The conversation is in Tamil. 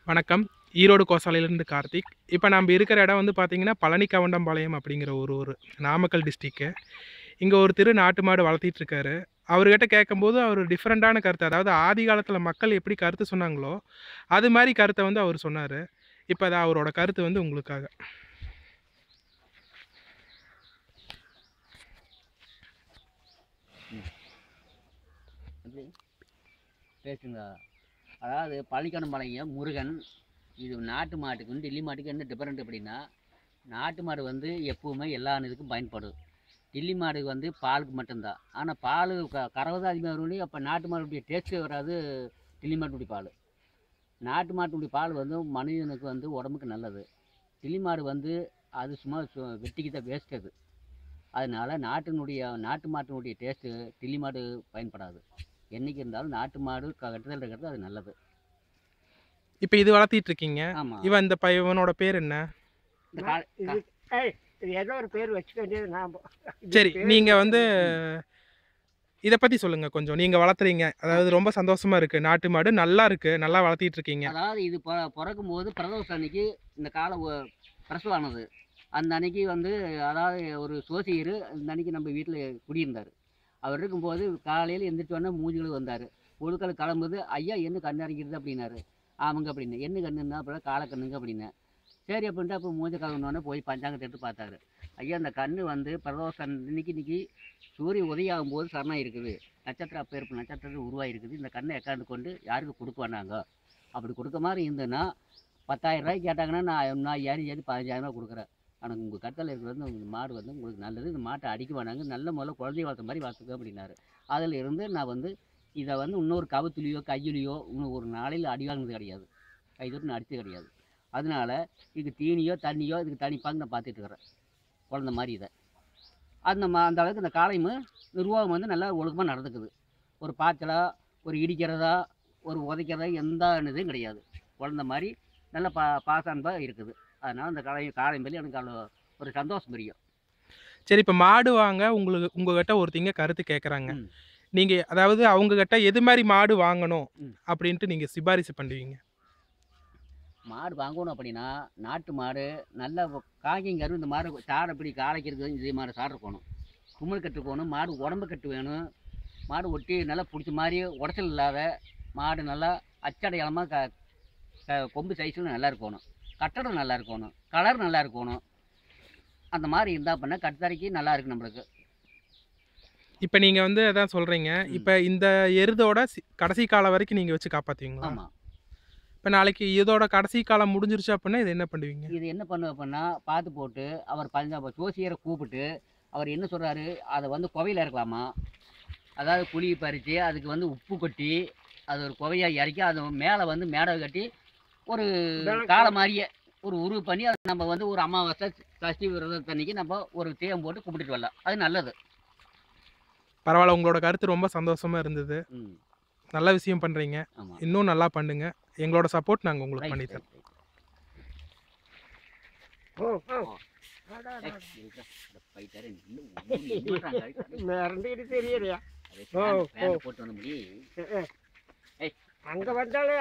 வணக்கம். ஈரோடு கோசாலையிலிருந்து கார்த்திக். இப்ப நம்ப இருக்கிற இடம் வந்து பார்த்தீங்கன்னா, பழனி கவுண்டம்பாளையம் அப்படிங்கிற ஒரு ஊரு. நாமக்கல் டிஸ்ட்ரிக்ட். இங்க ஒருத்தரு நாட்டு மாடு வளர்த்திட்டு இருக்காரு. அவர்கிட்ட கேட்கும்போது அவரு டிஃபரண்டான கருத்து, அதாவது ஆதி காலத்துல மக்கள் எப்படி கருத்து சொன்னாங்களோ, அது மாரி கருத்த வந்து அவரு சொன்னாரு. இப்ப அது அவரோட கருத்து வந்து உங்களுக்காக. எப்படி பேசுங்க. அதாவது பள்ளிக்கணம்பாளையம் முருகன். இது நாட்டு மாட்டுக்கும் டில்லி மாட்டுக்கும் என்ன டிஃபரெண்ட் அப்படின்னா, நாட்டு மாடு வந்து எப்பவுமே எல்லா இதுக்கும் பயன்படும். டில்லி மாடு வந்து பாலுக்கு மட்டும்தான். ஆனால் பால் கறவை தான் அதிகமாக வரும். அப்போ நாட்டு மாடுடைய டேஸ்ட்டே வராது. டில்லி மாட்டுடைய பால், நாட்டு மாட்டுடைய பால் வந்து மனிதனுக்கு வந்து உடம்புக்கு நல்லது. டில்லி மாடு வந்து அது சும்மா வெட்டிக்கு தான் வேஸ்ட் அது. அதனால நாட்டு மாட்டினுடைய டேஸ்ட்டு டில்லி மாடு பயன்படாது. என்னைக்கு இருந்தாலும் நாட்டு மாடு கட்டுதல் இருக்கிறது அது நல்லது. இப்ப இது வளர்த்திட்டு இருக்கீங்க. ஆமாம். இந்த இவனோட பேர் என்ன? இந்த இது ஏதோ ஒரு பேர் வச்சுக்க வேண்டியது நான் சரி, நீங்க வந்து இத பத்தி சொல்லுங்க கொஞ்சம். நீங்க வளர்த்துறீங்க. அதாவது ரொம்ப சந்தோஷமா இருக்கு. நாட்டு மாடு நல்லா இருக்கு. நல்லா வளர்த்திட்டு இருக்கீங்க. அதாவது இது பிறக்கும்போது பிரதோஷம் அன்னைக்கு இந்த காலை பிரசவானது. அந்த அன்னைக்கு வந்து அதாவது ஒரு சோசியர் இந்த அன்னைக்கு நம்ம வீட்டில் குடியிருந்தார். அவர் இருக்கும்போது காலையில் எந்திரிச்சோடனே மூஞ்சிகளும் வந்தார். பொழுக்கள் கிளம்புது. ஐயா என்ன கண்ணு இறங்கிடுது அப்படின்னாரு. ஆமாங்க அப்படின்னு. என்ன கண்ணுன்னா அப்புறம் காலை கண்ணுங்க அப்படின்னேன். சரி அப்படின்ட்டு அப்போ மூஞ்ச கழுவுனோடனே போய் பஞ்சாங்கத்தை எடுத்து பார்த்தாரு. ஐயா அந்த கண்ணு வந்து பிரதோஷம் இன்னைக்கு சூரிய உதயம் ஆகும்போது சரணம் இருக்குது. நட்சத்திரம் அப்பேற்ப நட்சத்திரம் உருவாகிருக்குது. இந்த கண்ணை எக்காண்டு கொண்டு யாருக்கு கொடுக்க வேண்டாங்க. அப்படி கொடுக்க மாதிரி இருந்ததுன்னா 10,000 ரூபாய்க்கு கேட்டாங்கன்னா நான் ஏறி 15,000 கொடுக்குறேன். ஆனால் உங்கள் கட்டத்தில் இருக்கிறது உங்கள் மாடு வந்து உங்களுக்கு நல்லது. இந்த மாட்டை அடிக்க வேணாங்க. நல்ல முதல்ல குழந்தைய வளர்த்த மாதிரி வளர்த்துக்க அப்படின்னாரு. அதில் இருந்து நான் வந்து இதை வந்து இன்னொரு கவுத்துலேயோ கையிலையோ இன்னும் ஒரு நாளையில் அடி வாங்கினது கிடையாது. கை தொட்டு நான் அடித்தது கிடையாது. அதனால இதுக்கு தீனியோ தண்ணியோ இதுக்கு தனிப்பாங்க நான் பார்த்துட்டு இருக்கிறேன். குழந்த மாதிரி இதை அந்த அளவுக்கு இந்த காலையும் நிர்வாகம் வந்து நல்லா ஒழுக்கமாக நடந்துக்குது. ஒரு பாய்ச்சலா ஒரு இடிக்கிறதா ஒரு உதைக்கிறதா எந்த இதுவும் கிடையாது. குழந்த மாதிரி நல்ல பாசான்பாக இருக்குது. அதனால் அந்த காலையும் பள்ளி எனக்கு அவ்வளோ ஒரு சந்தோஷம் புரியும். சரி, இப்ப மாடு வாங்க உங்ககிட்ட ஒருத்தங்க கருத்து கேட்குறாங்க. நீங்க அதாவது அவங்க கிட்ட எது மாதிரி மாடு வாங்கணும் அப்படின்ட்டு நீங்க சிபாரிசு பண்ணுவீங்க? மாடு வாங்கணும் அப்படின்னா நாட்டு மாடு நல்ல காய்கறி. இந்த மாடு சாடை இப்படி காலைக்கிறது இதே மாதிரி சாடு இருக்கணும். கும்மல் கட்டு போகணும். மாடு உடம்பு கட்டு வேணும். மாடு ஒட்டி நல்லா பிடிச்ச மாதிரி உடச்சல் இல்லாத மாடு நல்லா அச்சடையாளமாக கொம்பு சைஸில் நல்லா இருக்கணும். கட்டடம் நல்லா இருக்கணும். கலர் நல்லா இருக்கணும். அந்த மாதிரி இருந்தால் பண்ணால் கட்டுத்தரைக்கு நல்லா இருக்குது நம்மளுக்கு. இப்ப நீங்க வந்து அதான் சொல்றீங்க. இப்ப இந்த எருதோட கடைசி காலம் வரைக்கும் நீங்க வச்சு காப்பாத்துவீங்களா? ஆமாம். இப்ப நாளைக்கு இதோட கடைசி காலம் முடிஞ்சிருச்சு அப்படின்னா இது என்ன பண்ணுவீங்க? இது என்ன பண்ணுவேன் அப்படின்னா பார்த்து போட்டு அவர் ஜோசியரை கூப்பிட்டு அவர் என்ன சொல்கிறாரு அதை வந்து குவையில் இறக்கலாமா. அதாவது புளி பறித்து அதுக்கு வந்து உப்பு கொட்டி அது ஒரு குவையாக இறக்கி அது மேலே வந்து மேடை கட்டி ஒரு காலை மாதிரியே ஒரு உருவு பண்ணி அதை நம்ம வந்து ஒரு அமாவாசை சஷ்டி விரதத்தன்னைக்கு நம்ம ஒரு தேயம் போட்டு கும்பிட்டுட்டு வரலாம். அது நல்லது. பரவாயில்ல, உங்களோட கருத்து ரொம்ப சந்தோஷமா இருந்தது. நல்ல விஷயம் பண்றீங்க. இன்னும் நல்லா பண்ணுங்க. எங்களோட சப்போர்ட் நாங்க உங்களுக்கு பண்ணி தரோம். அங்க வந்தாலே